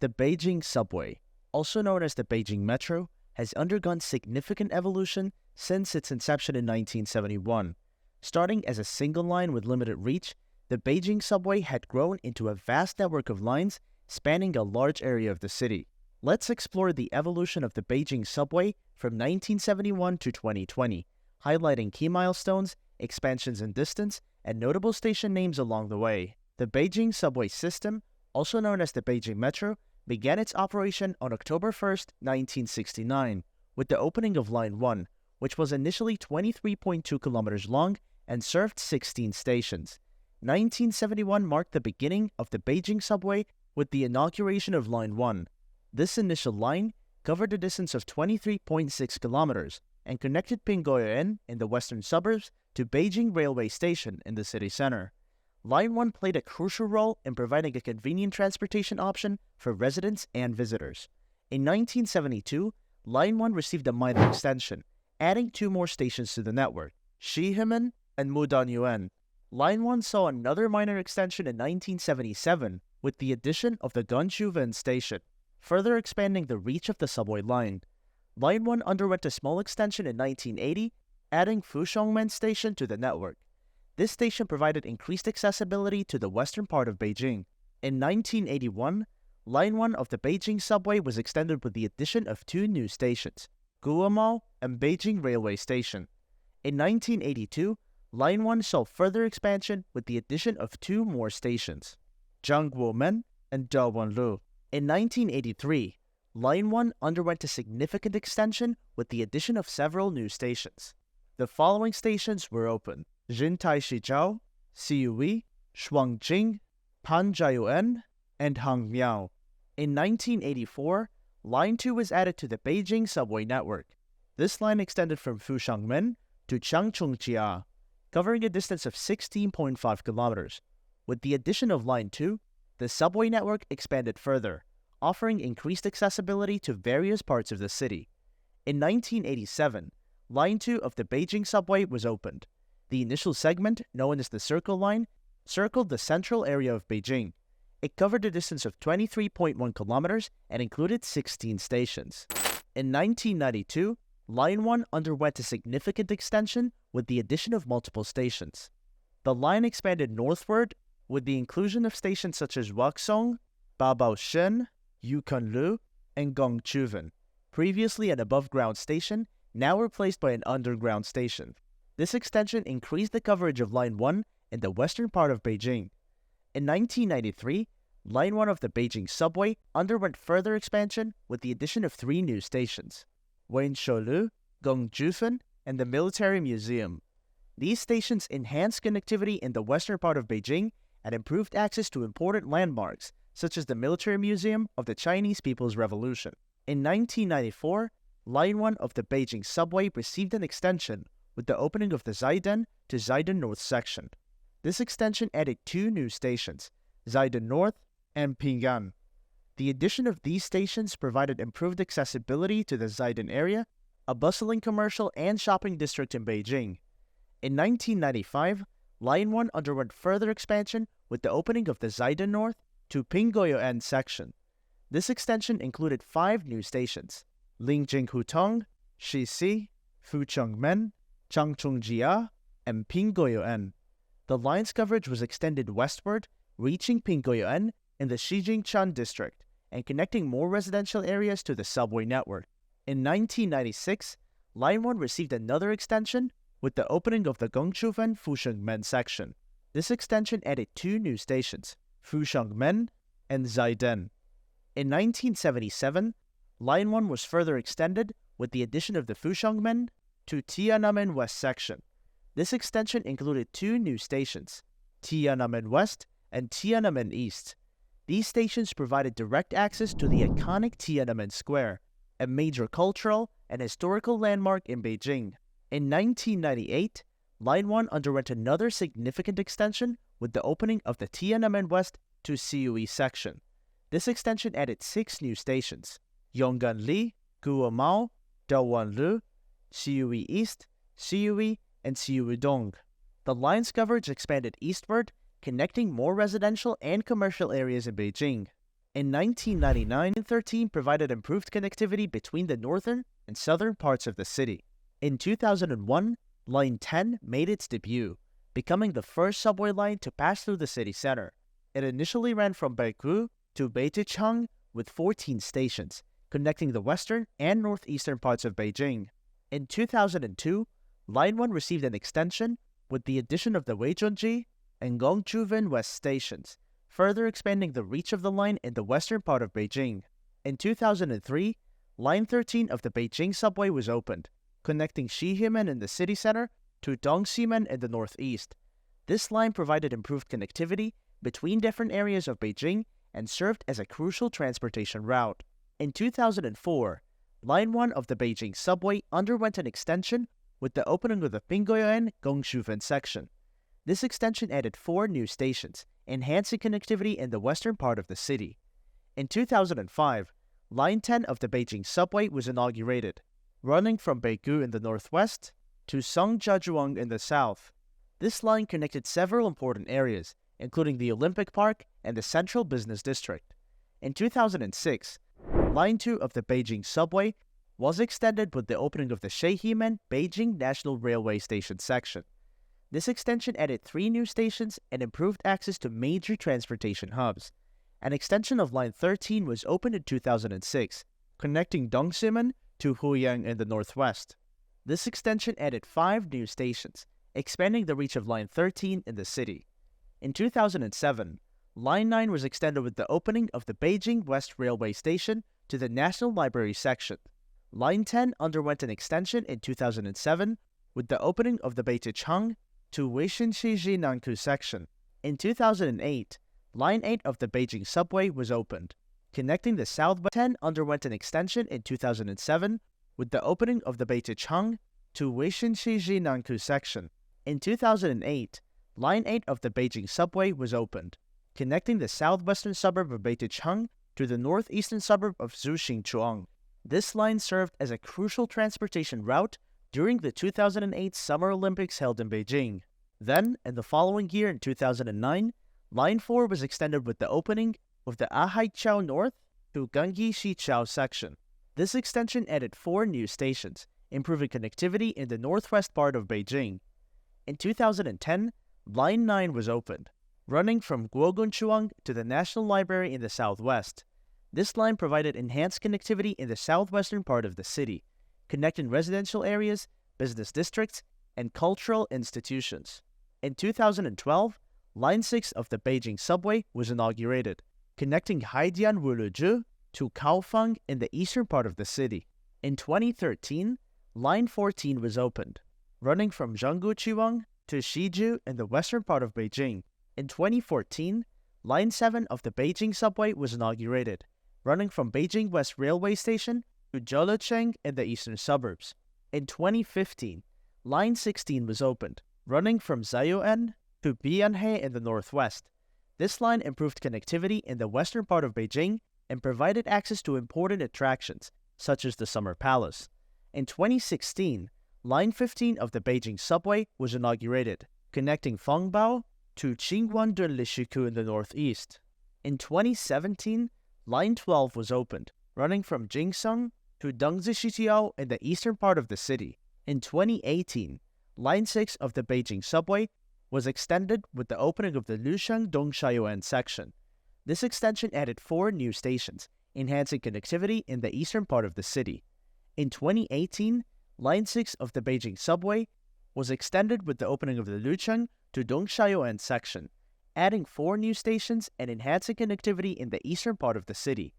The Beijing Subway, also known as the Beijing Metro, has undergone significant evolution since its inception in 1971. Starting as a single line with limited reach, the Beijing Subway had grown into a vast network of lines spanning a large area of the city. Let's explore the evolution of the Beijing Subway from 1971 to 2020, highlighting key milestones, expansions in distance, and notable station names along the way. The Beijing Subway system, also known as the Beijing Metro, began its operation on October 1, 1969, with the opening of Line 1, which was initially 23.2 kilometers long and served 16 stations. 1971 marked the beginning of the Beijing Subway with the inauguration of Line 1. This initial line covered a distance of 23.6 kilometers and connected Pingoyen in the western suburbs to Beijing Railway Station in the city center. Line 1 played a crucial role in providing a convenient transportation option for residents and visitors. In 1972, Line 1 received a minor extension, adding 2 more stations to the network, Shihemen and Mudanyuan. Line 1 saw another minor extension in 1977 with the addition of the Gongchuven station, further expanding the reach of the subway line. Line 1 underwent a small extension in 1980, adding Fushongmen Station to the network. This station provided increased accessibility to the western part of Beijing. In 1981, Line 1 of the Beijing Subway was extended with the addition of 2 new stations, Guomao and Beijing Railway Station. In 1982, Line 1 saw further expansion with the addition of 2 more stations, Zhangguomen and Dawanlu. In 1983, Line 1 underwent a significant extension with the addition of several new stations. The following stations were opened: Jintai-Shizhao, Siyui, Shuangjing, Panjiayuan, and Hangmiao. In 1984, Line 2 was added to the Beijing Subway network. This line extended from Fushangmen to Changchungjia, covering a distance of 16.5 kilometers. With the addition of Line 2, the subway network expanded further, offering increased accessibility to various parts of the city. In 1987, Line 2 of the Beijing Subway was opened. The initial segment, known as the Circle Line, circled the central area of Beijing. It covered a distance of 23.1 kilometers and included 16 stations. In 1992, Line 1 underwent a significant extension with the addition of multiple stations. The line expanded northward with the inclusion of stations such as Waxong, Babaoshen, Yukonlu, and Gongchuven, previously an above-ground station, now replaced by an underground station. This extension increased the coverage of Line 1 in the western part of Beijing. In 1993, Line 1 of the Beijing Subway underwent further expansion with the addition of 3 new stations, Wensholu, Gongjufen, and the Military Museum. These stations enhanced connectivity in the western part of Beijing and improved access to important landmarks, such as the Military Museum of the Chinese People's Revolution. In 1994, Line 1 of the Beijing Subway received an extension with the opening of the Zaiden to Zaiden North section. This extension added 2 new stations, Zaiden North and Ping'an. The addition of these stations provided improved accessibility to the Zaiden area, a bustling commercial and shopping district in Beijing. In 1995, Line 1 underwent further expansion with the opening of the Zaiden North to Pingoyen section. This extension included 5 new stations, Lingjinghutong, Shixi, Fuchengmen, Changchungjia, and Pingoyen. The line's coverage was extended westward, reaching Pingoyen in the Xijingchan district and connecting more residential areas to the subway network. In 1996, Line 1 received another extension with the opening of the Gongchuven Fushengmen section. This extension added 2 new stations, Fushengmen and Zaiden. In 1977, Line 1 was further extended with the addition of the Fushengmen to Tiananmen West section. This extension included 2 new stations, Tiananmen West and Tiananmen East. These stations provided direct access to the iconic Tiananmen Square, a major cultural and historical landmark in Beijing. In 1998, Line 1 underwent another significant extension with the opening of the Tiananmen West to Siyui section. This extension added 6 new stations, Yongganli, Guomao, Dawanlu, Siyui East, Siyui, and Siyudong. The line's coverage expanded eastward, connecting more residential and commercial areas in Beijing. In 1999 and 13 provided improved connectivity between the northern and southern parts of the city. In 2001, Line 10 made its debut, becoming the first subway line to pass through the city center. It initially ran from Beiguo to Beijing with 14 stations, connecting the western and northeastern parts of Beijing. In 2002, Line 1 received an extension with the addition of the Weizhonji and Gongjuven West stations, further expanding the reach of the line in the western part of Beijing. In 2003, Line 13 of the Beijing Subway was opened, connecting Shihemen in the city center to Dongximen in the northeast. This line provided improved connectivity between different areas of Beijing and served as a crucial transportation route. In 2004, Line 1 of the Beijing Subway underwent an extension with the opening of the Pingoyan-Gongjuven section. This extension added 4 new stations, enhancing connectivity in the western part of the city. In 2005, Line 10 of the Beijing Subway was inaugurated, running from Beiguo in the northwest to Songjiazhuang in the south. This line connected several important areas, including the Olympic Park and the Central Business District. In 2006, Line 2 of the Beijing Subway was extended with the opening of the Shihemen Beijing National Railway Station section. This extension added 3 new stations and improved access to major transportation hubs. An extension of Line 13 was opened in 2006, connecting Dongximen to Huyang in the northwest. This extension added 5 new stations, expanding the reach of Line 13 in the city. In 2007, Line 9 was extended with the opening of the Beijing West Railway Station to the National Library section. Line 10 underwent an extension in 2007 with the opening of the Beijing to Weishenxiji Nankou section. In 2008, Line 8 of the Beijing Subway was opened, connecting the southwest. 10 underwent an extension in 2007 with the opening of the Beijing to Weishenxiji Nankou section. In 2008, Line 8 of the Beijing Subway was opened, connecting the southwestern suburb of Beijing to the northeastern suburb of Zuxingchuang. This line served as a crucial transportation route during the 2008 Summer Olympics held in Beijing. Then, in the following year in 2009, Line 4 was extended with the opening of the Ahaichao North to Gangi Shichao section. This extension added 4 new stations, improving connectivity in the northwest part of Beijing. In 2010, Line 9 was opened, running from Guogunchuang to the National Library in the southwest. This line provided enhanced connectivity in the southwestern part of the city, connecting residential areas, business districts, and cultural institutions. In 2012, Line 6 of the Beijing Subway was inaugurated, connecting Haidian Wuluju to Kaofang in the eastern part of the city. In 2013, Line 14 was opened, running from Zhangguqiwang to Shiju in the western part of Beijing. In 2014, Line 7 of the Beijing Subway was inaugurated, running from Beijing West Railway Station to Zholocheng in the eastern suburbs. In 2015, Line 16 was opened, running from Zayuan to Bianhe in the northwest. This line improved connectivity in the western part of Beijing and provided access to important attractions, such as the Summer Palace. In 2016, Line 15 of the Beijing Subway was inaugurated, connecting Fengbao to Qingguandun Lishiku in the northeast. In 2017, Line 12 was opened, running from Jingseng to Dengzishitiao in the eastern part of the city. In 2018, Line 6 of the Beijing Subway was extended with the opening of the Lusheng Dongshaiyuan section. This extension added 4 new stations, enhancing connectivity in the eastern part of the city. In 2018, Line 6 of the Beijing Subway was extended with the opening of the Lucheng to Dongshaiyuan section, adding 4 new stations and enhancing connectivity in the eastern part of the city.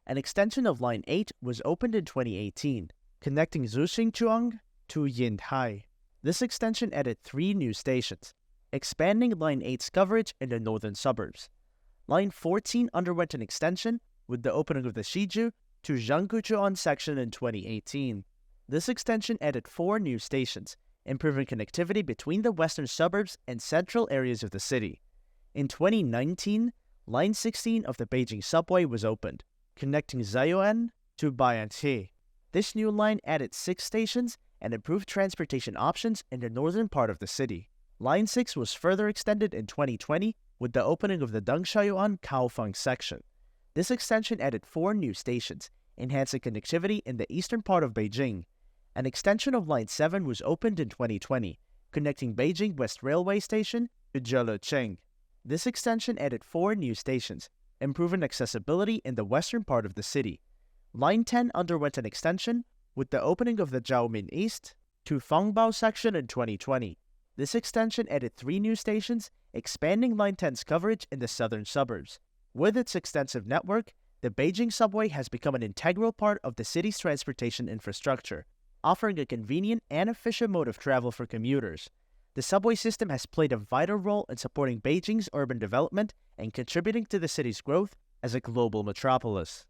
An extension of Line 8 was opened in 2018, connecting Zuxingchuang to Yinhai. This extension added 3 new stations, expanding Line 8's coverage in the northern suburbs. Line 14 underwent an extension with the opening of the Shiju to Zhangguqiwang section in 2018. This extension added 4 new stations, improving connectivity between the western suburbs and central areas of the city. In 2019, Line 16 of the Beijing Subway was opened, connecting Zayuan to Baianqi. This new line added 6 stations and improved transportation options in the northern part of the city. Line 6 was further extended in 2020 with the opening of the Dongshaiyuan Kaofeng section. This extension added 4 new stations, enhancing connectivity in the eastern part of Beijing. An extension of Line 7 was opened in 2020, connecting Beijing West Railway Station to Zhelucheng. This extension added 4 new stations, improving accessibility in the western part of the city. Line 10 underwent an extension with the opening of the Zhaomin East to Fangbao section in 2020. This extension added 3 new stations, expanding Line 10's coverage in the southern suburbs. With its extensive network, the Beijing Subway has become an integral part of the city's transportation infrastructure, offering a convenient and efficient mode of travel for commuters. The subway system has played a vital role in supporting Beijing's urban development and contributing to the city's growth as a global metropolis.